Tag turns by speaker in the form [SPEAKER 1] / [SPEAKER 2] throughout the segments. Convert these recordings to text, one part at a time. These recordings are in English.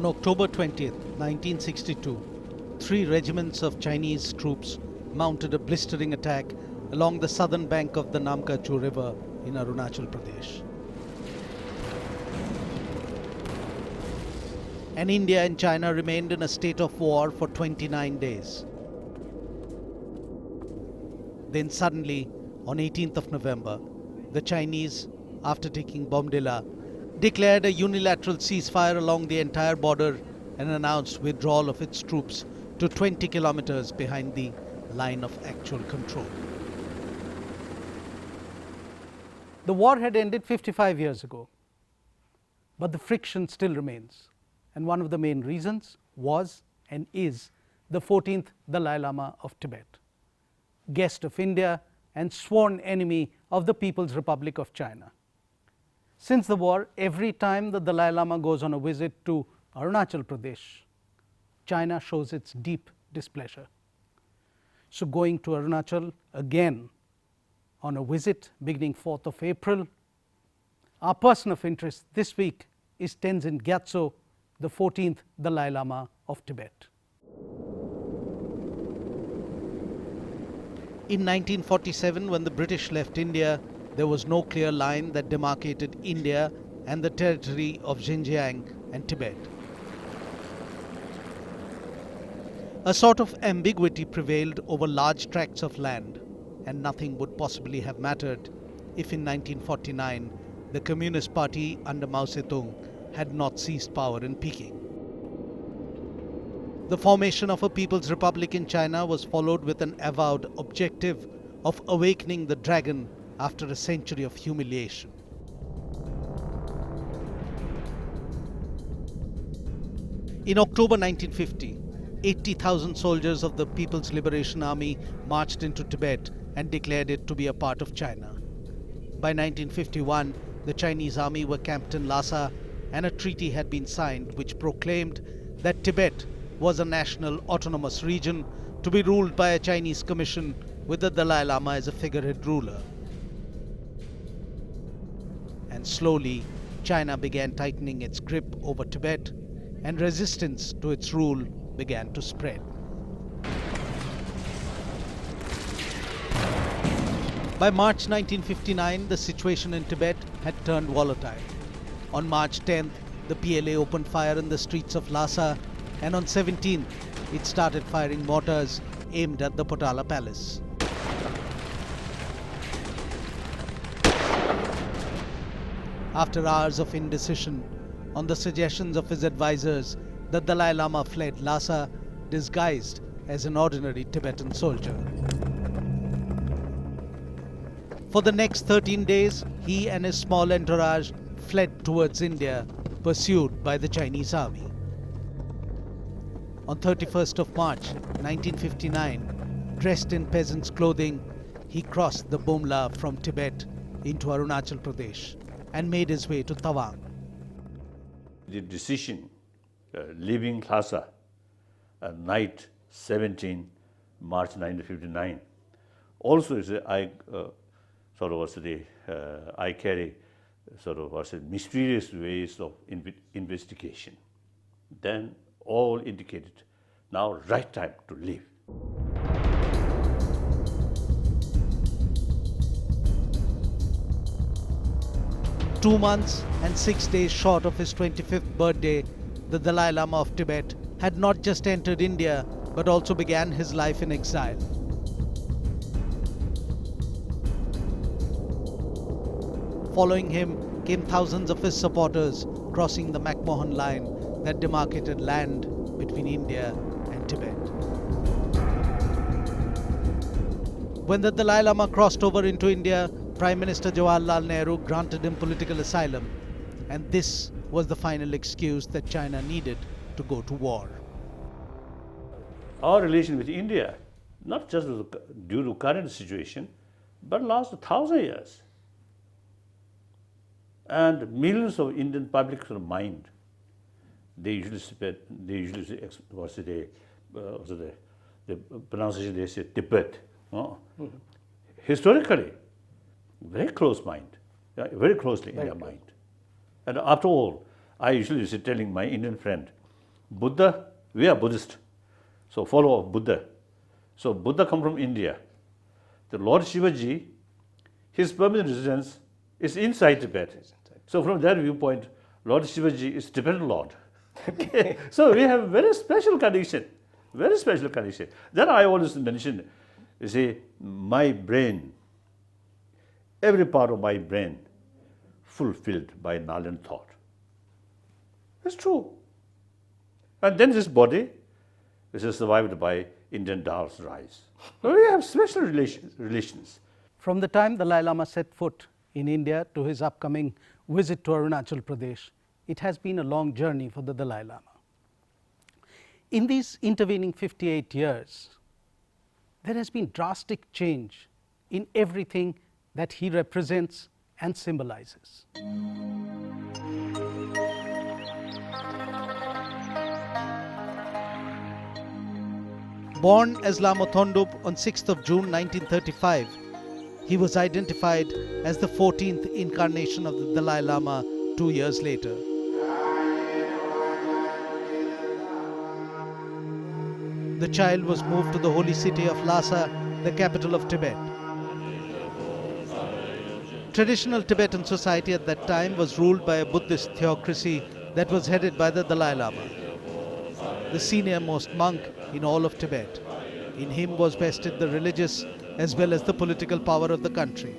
[SPEAKER 1] On October 20th, 1962, 3 regiments of Chinese troops mounted a blistering attack along the southern bank of the Namkachu River in Arunachal Pradesh. And India and China remained in a state of war for 29 days. Then suddenly, on 18th of November, the Chinese, after taking Bomdila, declared a unilateral ceasefire along the entire border and announced withdrawal of its troops to 20 kilometers behind the line of actual control. The war had ended 55 years ago, but the friction still remains. And one of the main reasons was and is the 14th Dalai Lama of Tibet, guest of India and sworn enemy of the People's Republic of China. Since the war, every time the Dalai Lama goes on a visit to Arunachal Pradesh, China shows its deep displeasure. So going to Arunachal again on a visit beginning 4th of April, our person of interest this week is Tenzin Gyatso, the 14th Dalai Lama of Tibet. In 1947, when the British left India, there was no clear line that demarcated India and the territory of Xinjiang and Tibet. A sort of ambiguity prevailed over large tracts of land, and nothing would possibly have mattered if in 1949 the Communist Party under Mao Zedong had not seized power in Peking. The formation of a People's Republic in China was followed with an avowed objective of awakening the dragon after a century of humiliation. In October 1950, 80,000 soldiers of the People's Liberation Army marched into Tibet and declared it to be a part of China. By 1951, the Chinese army were camped in Lhasa, and a treaty had been signed which proclaimed that Tibet was a national autonomous region to be ruled by a Chinese commission with the Dalai Lama as a figurehead ruler. And slowly, China began tightening its grip over Tibet, and resistance to its rule began to spread. By March 1959, the situation in Tibet had turned volatile. On March 10th, the PLA opened fire in the streets of Lhasa, and on 17th, it started firing mortars aimed at the Potala Palace. After hours of indecision, on the suggestions of his advisors, the Dalai Lama fled Lhasa, disguised as an ordinary Tibetan soldier. For the next 13 days, he and his small entourage fled towards India, pursued by the Chinese army. On 31st of March 1959, dressed in peasant's clothing, he crossed the Bomla from Tibet into Arunachal Pradesh and made his way to Tawang.
[SPEAKER 2] The decision leaving Lhasa at night 17 March 1959 also is I carry mysterious ways of investigation. Then all indicated now right time to leave.
[SPEAKER 1] Two months and 6 days short of his 25th birthday, the Dalai Lama of Tibet had not just entered India, but also began his life in exile. Following him came thousands of his supporters, crossing the McMahon line that demarcated land between India and Tibet. When the Dalai Lama crossed over into India, Prime Minister Jawaharlal Nehru granted him political asylum, and this was the final excuse that China needed to go to war.
[SPEAKER 2] Our relation with India, not just due to current situation, but last 1,000 years. And millions of Indian public mind, they usually say, the pronunciation they say Tibet. Historically, very close mind, very closely in their mind. And after all, I usually say telling my Indian friend, Buddha, we are Buddhist, so follower of Buddha. So Buddha come from India. The Lord Shivaji, his permanent residence is inside Tibet. So from that viewpoint, Lord Shivaji is Tibetan Lord. Okay. So we have very special connection, very special connection. Then I always mention, you see, my brain, every part of my brain fulfilled by knowledge and thought. It's true. And then this body, which is survived by Indian Dal's rise. So we have special relations.
[SPEAKER 1] From the time the Dalai Lama set foot in India to his upcoming visit to Arunachal Pradesh, it has been a long journey for the Dalai Lama. In these intervening 58 years, there has been drastic change in everything that he represents and symbolizes. Born as Lama Thondup on 6th of June 1935, he was identified as the 14th incarnation of the Dalai Lama 2 years later. The child was moved to the holy city of Lhasa, the capital of Tibet. Traditional Tibetan society at that time was ruled by a Buddhist theocracy that was headed by the Dalai Lama, the senior-most monk in all of Tibet. In him was vested the religious as well as the political power of the country.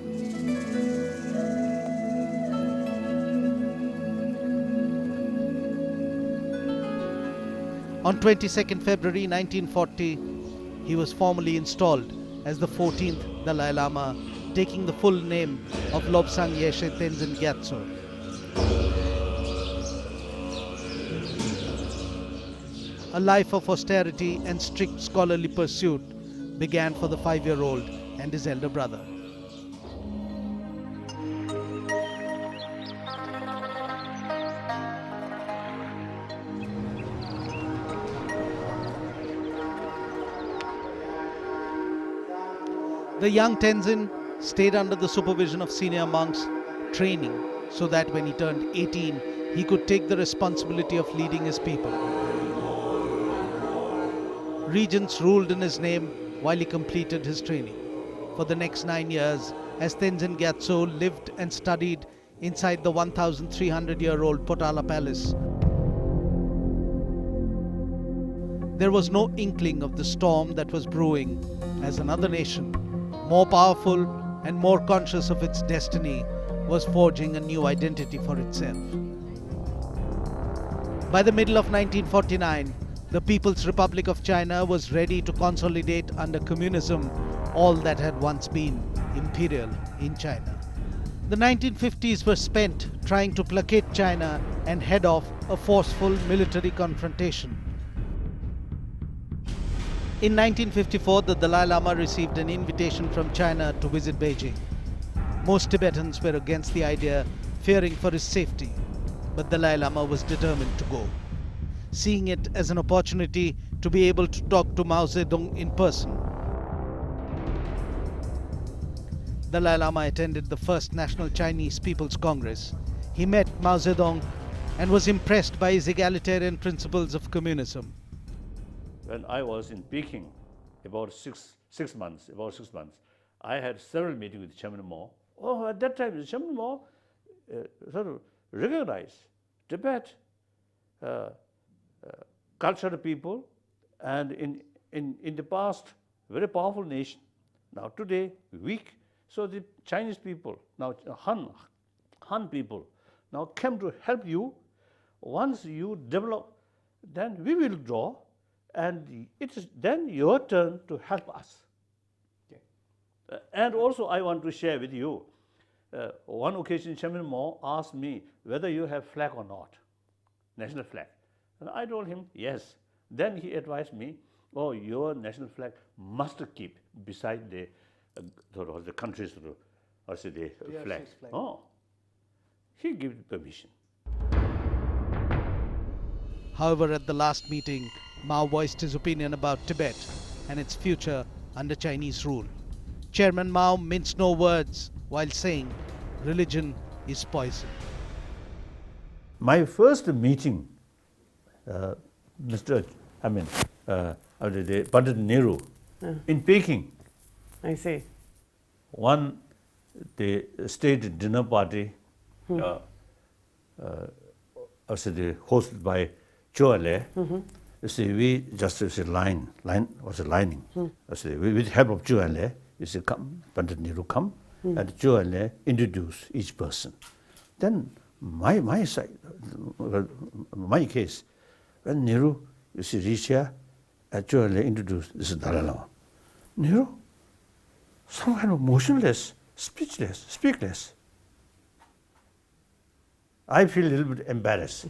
[SPEAKER 1] On 22nd February 1940, he was formally installed as the 14th Dalai Lama, taking the full name of Lobsang Yeshe Tenzin Gyatso. A life of austerity and strict scholarly pursuit began for the 5-year-old and his elder brother. The young Tenzin stayed under the supervision of senior monks, training so that when he turned 18, he could take the responsibility of leading his people. Regents ruled in his name while he completed his training. For the next 9 years, as Tenzin Gyatso lived and studied inside the 1,300-year-old Potala Palace, there was no inkling of the storm that was brewing as another nation, more powerful and more conscious of its destiny, was forging a new identity for itself. By the middle of 1949, the People's Republic of China was ready to consolidate under communism all that had once been imperial in China. The 1950s were spent trying to placate China and head off a forceful military confrontation. In 1954, the Dalai Lama received an invitation from China to visit Beijing. Most Tibetans were against the idea, fearing for his safety, but Dalai Lama was determined to go, seeing it as an opportunity to be able to talk to Mao Zedong in person. Dalai Lama attended the first National Chinese People's Congress. He met Mao Zedong and was impressed by his egalitarian principles of communism.
[SPEAKER 2] When I was in Peking, about six months, I had several meetings with Chairman Mao. Oh, at that time, Chairman Mao sort of recognized Tibet, cultured people, and in the past, very powerful nation. Now today, weak. So the Chinese people, now Han people, now came to help you. Once you develop, then we will draw, and it is then your turn to help us. Okay. And also I want to share with you, one occasion Chairman Mao asked me whether you have flag or not, national flag. And I told him yes. Then he advised me, oh, your national flag must keep beside the country's or say the flag. Oh, he gave permission.
[SPEAKER 1] However, at the last meeting, Mao voiced his opinion about Tibet and its future under Chinese rule. Chairman Mao minced no words while saying, religion is poison.
[SPEAKER 2] My first meeting Mr. I mean, Pandit Nehru in Peking.
[SPEAKER 3] I see.
[SPEAKER 2] One, the state dinner party, hosted by Choale. You see, we just lining. You see, with help of Choale, you see, come, Pandit Nehru come, and Choale introduce each person. Then my side, my case, when Nehru, you see, reach here, Choale introduced this is Dalai Lama. Nehru, some kind of motionless, speechless, speakless. I feel a little bit embarrassed.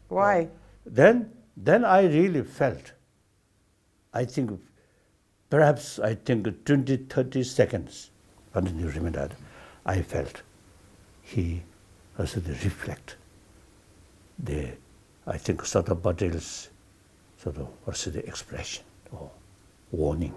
[SPEAKER 3] Why?
[SPEAKER 2] Then I really felt, I think, perhaps 20, 30 seconds, Pandit Nehru remembered, I felt he also reflect the, I think, Sardar Patel's sort of, what's the expression or warning.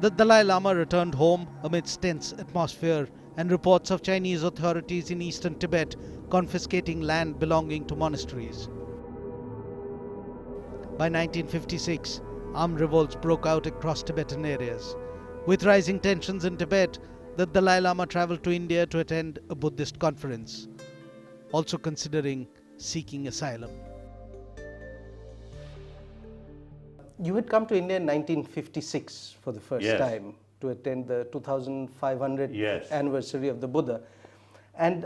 [SPEAKER 1] The Dalai Lama returned home amidst tense atmosphere and reports of Chinese authorities in eastern Tibet confiscating land belonging to monasteries. By 1956, armed revolts broke out across Tibetan areas. With rising tensions in Tibet, the Dalai Lama traveled to India to attend a Buddhist conference, also considering seeking asylum. You had come to India in 1956 for the first
[SPEAKER 2] Yes.
[SPEAKER 1] time to attend the 2500th
[SPEAKER 2] Yes.
[SPEAKER 1] anniversary of the Buddha. And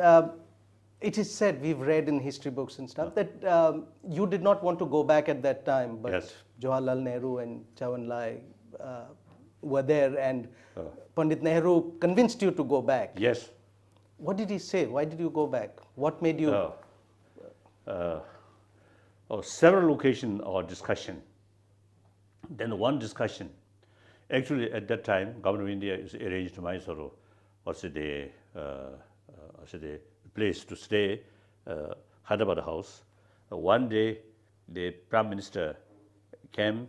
[SPEAKER 1] it is said, we've read in history books and stuff, that you did not want to go back at that time, but
[SPEAKER 2] Yes.
[SPEAKER 1] Jawaharlal Nehru and Chawanlai were there, and Pandit Nehru convinced you to go back.
[SPEAKER 2] Yes.
[SPEAKER 1] What did he say? Why did you go back? What made you?
[SPEAKER 2] Several occasions or discussion. Then one discussion, actually at that time, Government of India is arranged my sort of, the place to stay, Hyderabad House. One day, the Prime Minister came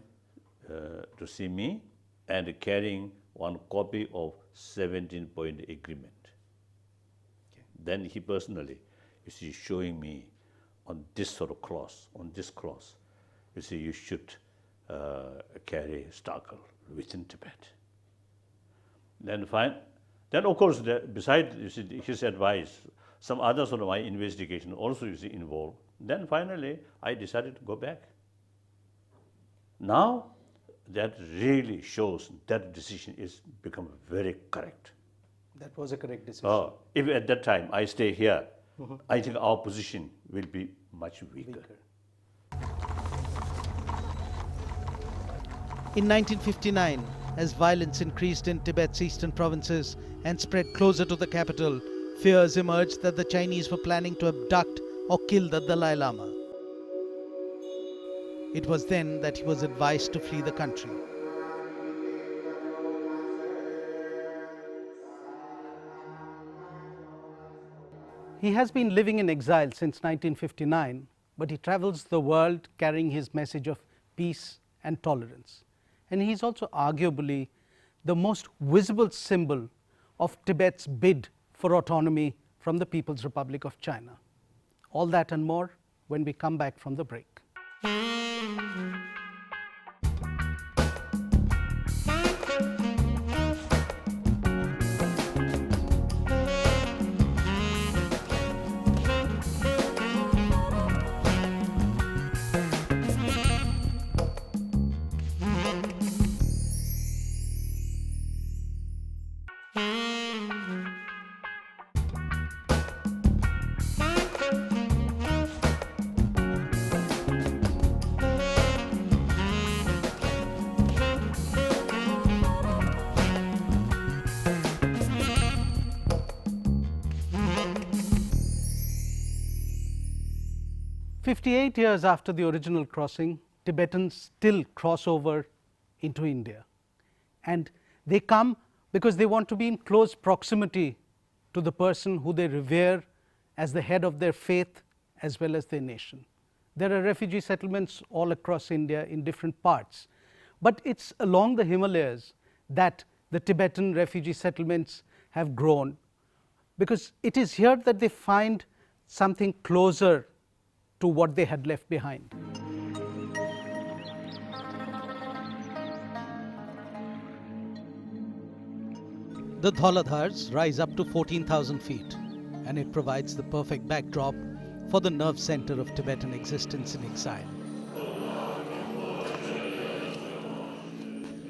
[SPEAKER 2] to see me and carrying one copy of 17-point agreement. Okay. Then he personally, you see, showing me on this sort of cross, on this cross, you see, you should carry struggle within Tibet. Then of course, besides his advice, some other sort of my investigation also involved. Then finally, I decided to go back. Now, that really shows that decision is become very correct.
[SPEAKER 1] That was a correct decision.
[SPEAKER 2] If at that time I stay here, I think our position will be much weaker.
[SPEAKER 1] In 1959, as violence increased in Tibet's eastern provinces and spread closer to the capital, fears emerged that the Chinese were planning to abduct or kill the Dalai Lama. It was then that he was advised to flee the country. He has been living in exile since 1959, but he travels the world carrying his message of peace and tolerance. And he is also arguably the most visible symbol of Tibet's bid for autonomy from the People's Republic of China. All that and more when we come back from the break. 58 years after the original crossing, Tibetans still cross over into India. And they come because they want to be in close proximity to the person who they revere as the head of their faith as well as their nation. There are refugee settlements all across India in different parts, but it's along the Himalayas that the Tibetan refugee settlements have grown. because it is here that they find something closer to what they had left behind. The Dhauladhars rise up to 14,000 feet, and it provides the perfect backdrop for the nerve center of Tibetan existence in exile.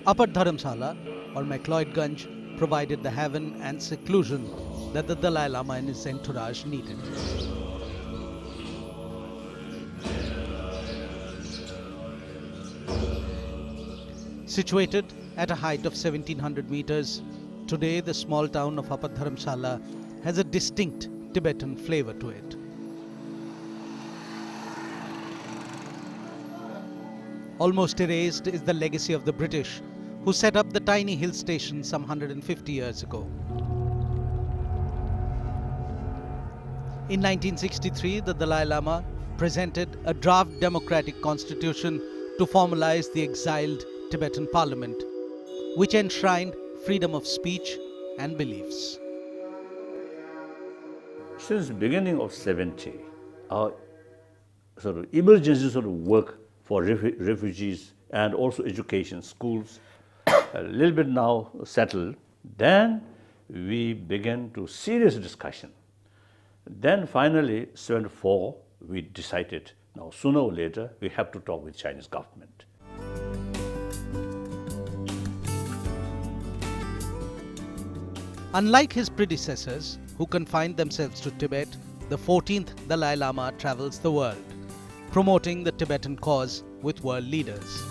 [SPEAKER 1] Upper Dharamsala or McLeodganj provided the haven and seclusion that the Dalai Lama and his entourage needed. Situated at a height of 1700 meters, today the small town of Upper Dharamsala has a distinct Tibetan flavor to it. Almost erased is the legacy of the British, who set up the tiny hill station some 150 years ago. In 1963, the Dalai Lama presented a draft democratic constitution to formalize the exiled Tibetan parliament, which enshrined freedom of speech and beliefs.
[SPEAKER 2] Since the beginning of 70, our sort of emergency sort of work for refugees and also education, schools, a little bit now settled, then we began to serious discussion. Then finally, 74, we decided, now sooner or later, we have to talk with Chinese government.
[SPEAKER 1] Unlike his predecessors, who confined themselves to Tibet, the 14th Dalai Lama travels the world, promoting the Tibetan cause with world leaders.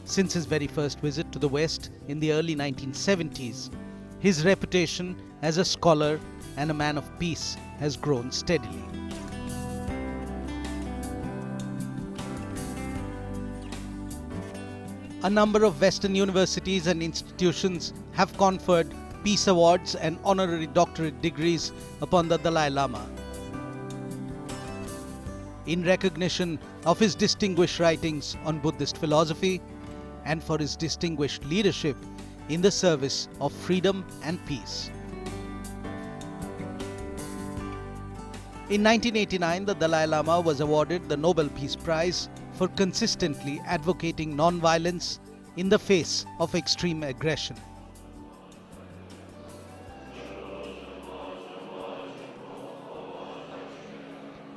[SPEAKER 1] Since his very first visit to the West in the early 1970s, his reputation as a scholar and a man of peace has grown steadily. A number of Western universities and institutions have conferred peace awards and honorary doctorate degrees upon the Dalai Lama in recognition of his distinguished writings on Buddhist philosophy and for his distinguished leadership in the service of freedom and peace. In 1989, the Dalai Lama was awarded the Nobel Peace Prize for consistently advocating non-violence in the face of extreme aggression.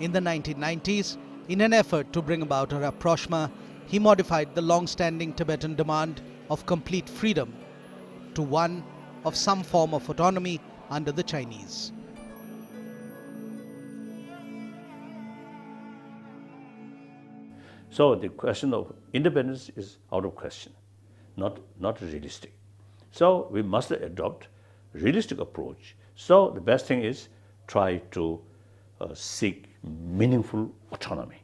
[SPEAKER 1] In the 1990s, in an effort to bring about a rapprochement, he modified the long-standing Tibetan demand of complete freedom to one of some form of autonomy under the Chinese.
[SPEAKER 2] So the question of independence is out of question, not realistic. So we must adopt a realistic approach. So the best thing is try to seek meaningful autonomy.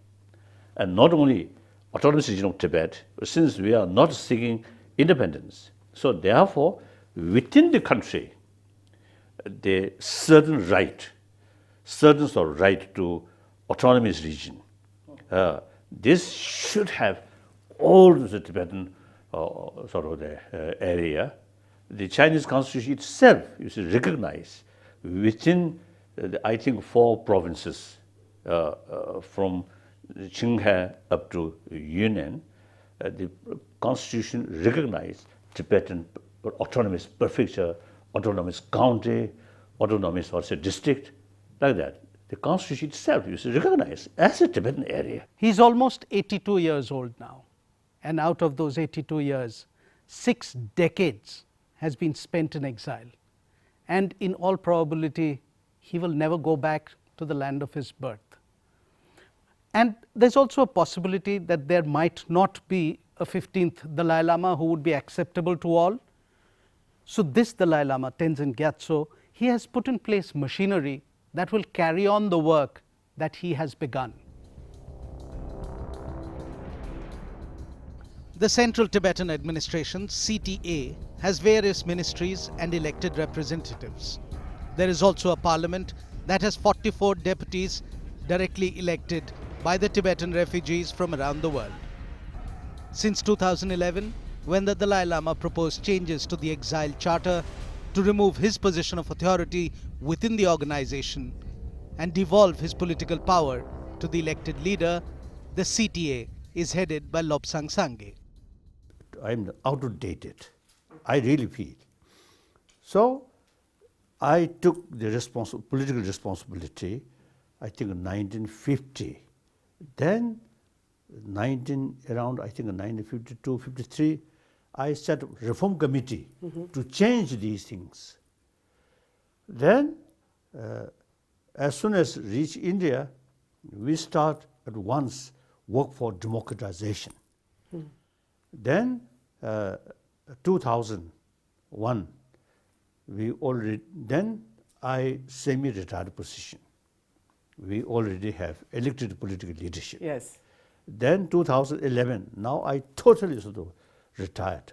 [SPEAKER 2] And not only autonomous region of Tibet, since we are not seeking independence. So therefore, within the country, the certain sort of right to autonomous region. This should have all the Tibetan sort of the area. The Chinese constitution itself is recognized within, I think, 4 provinces from Qinghai up to Yunnan. The constitution recognized Tibetan autonomous prefecture, autonomous county, autonomous also district, like that. The constitution itself is recognized as a Tibetan area.
[SPEAKER 1] He's almost 82 years old now, and out of those 82 years, 6 decades has been spent in exile, and in all probability, he will never go back to the land of his birth. And there's also a possibility that there might not be a 15th Dalai Lama who would be acceptable to all. So this Dalai Lama, Tenzin Gyatso, he has put in place machinery that will carry on the work that he has begun. The Central Tibetan Administration, CTA, has various ministries and elected representatives. There is also a parliament that has 44 deputies directly elected by the Tibetan refugees from around the world. Since 2011, when the Dalai Lama proposed changes to the Exile Charter to remove his position of authority within the organization and devolve his political power to the elected leader, the CTA is headed by Lobsang Sangye.
[SPEAKER 2] I'm outdated, I really feel. So I took the political responsibility, I think in 1950. Then around I think in 1952, 53, I set up reform committee to change these things. Then as soon as reach India, we start at once work for democratization. Then 2001, then I semi-retired position. We already have elected political leadership.
[SPEAKER 3] Yes.
[SPEAKER 2] Then 2011, now I totally sort of retired.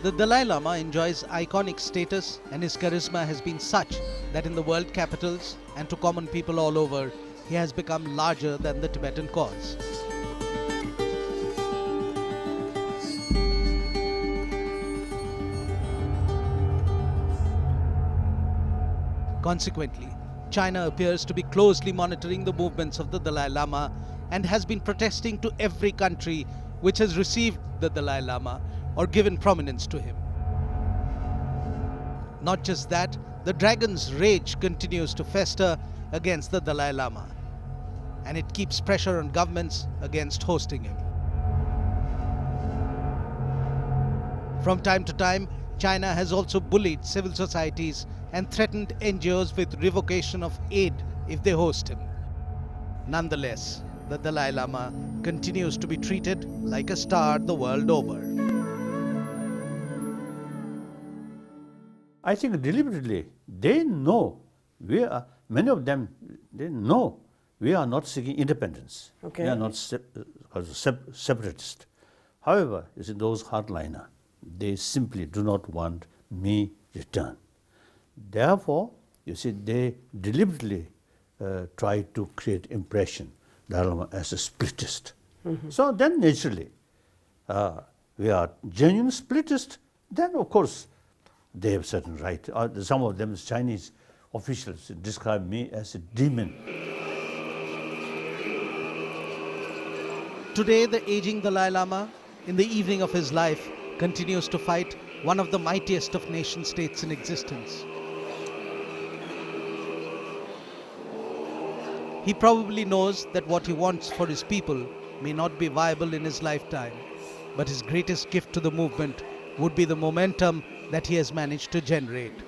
[SPEAKER 1] The Dalai Lama enjoys iconic status, and his charisma has been such that in the world capitals and to common people all over, he has become larger than the Tibetan cause. Consequently, China appears to be closely monitoring the movements of the Dalai Lama and has been protesting to every country which has received the Dalai Lama or given prominence to him. Not just that, the dragon's rage continues to fester against the Dalai Lama, and it keeps pressure on governments against hosting him. From time to time, China has also bullied civil societies and threatened NGOs with revocation of aid if they host him. Nonetheless, the Dalai Lama continues to be treated like a star the world over.
[SPEAKER 2] I think deliberately, they know, many of them, they know we are not seeking independence.
[SPEAKER 3] Okay.
[SPEAKER 2] We are not separatist. However, you see, those hardliner, they simply do not want me return. Therefore, you see, they deliberately try to create impression Dalai Lama as a splittist. So then naturally, we are genuine splittist, then of course, they have certain right. Some of them, Chinese officials, describe me as a demon.
[SPEAKER 1] Today, the aging Dalai Lama, in the evening of his life, continues to fight one of the mightiest of nation states in existence. He probably knows that what he wants for his people may not be viable in his lifetime, but his greatest gift to the movement would be the momentum that he has managed to generate.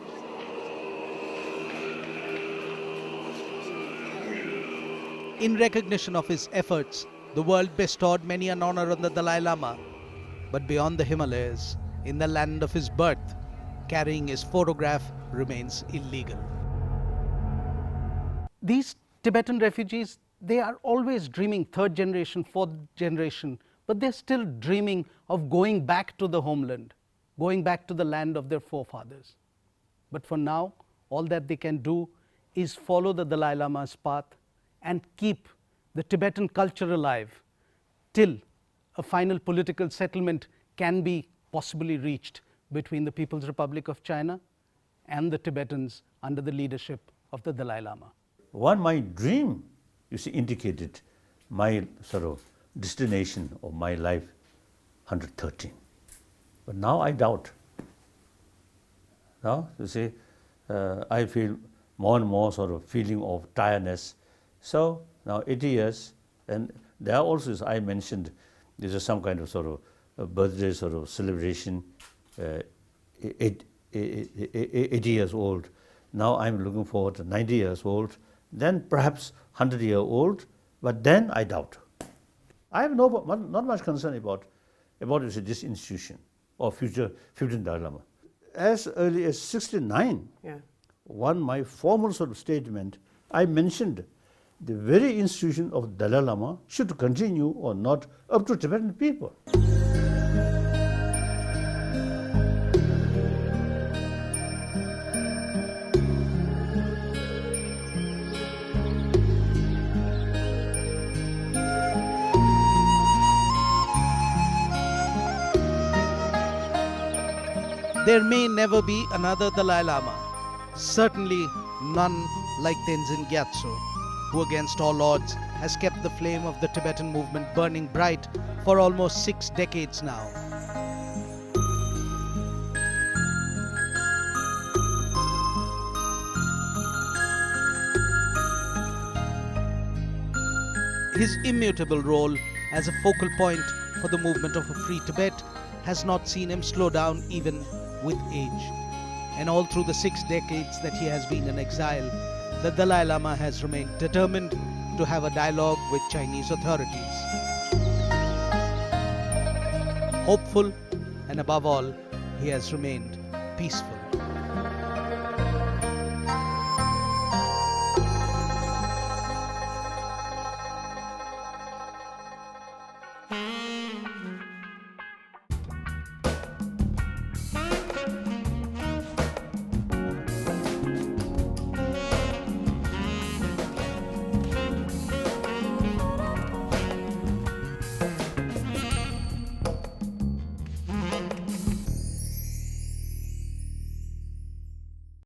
[SPEAKER 1] In recognition of his efforts, the world bestowed many an honor on the Dalai Lama. But beyond the Himalayas, in the land of his birth, carrying his photograph remains illegal. These Tibetan refugees, they are always dreaming third generation, fourth generation, but they're still dreaming of going back to the homeland, going back to the land of their forefathers. But for now, all that they can do is follow the Dalai Lama's path and keep the Tibetan culture alive till a final political settlement can be possibly reached between the People's Republic of China and the Tibetans under the leadership of the Dalai Lama.
[SPEAKER 2] My dream, you see, indicated my sort of destination of my life, 113. But now I doubt. Now, you see, I feel more and more sort of feeling of tiredness. So now 80 years, and there also, as I mentioned, there is some kind of sort of a birthday sort of celebration, 80 years old. Now I'm looking forward to 90 years old, then perhaps 100-year-old, but then I doubt. I have not much concern about this institution or future Dalai Lama. As early as 69, my formal sort of statement, I mentioned the very institution of Dalai Lama should continue or not up to Tibetan people.
[SPEAKER 1] There may never be another Dalai Lama, certainly none like Tenzin Gyatso, who against all odds has kept the flame of the Tibetan movement burning bright for almost 6 decades now. His immutable role as a focal point for the movement of a free Tibet has not seen him slow down even with age. And all through the 6 decades that he has been in exile, the Dalai Lama has remained determined to have a dialogue with Chinese authorities. Hopeful, and above all, he has remained peaceful.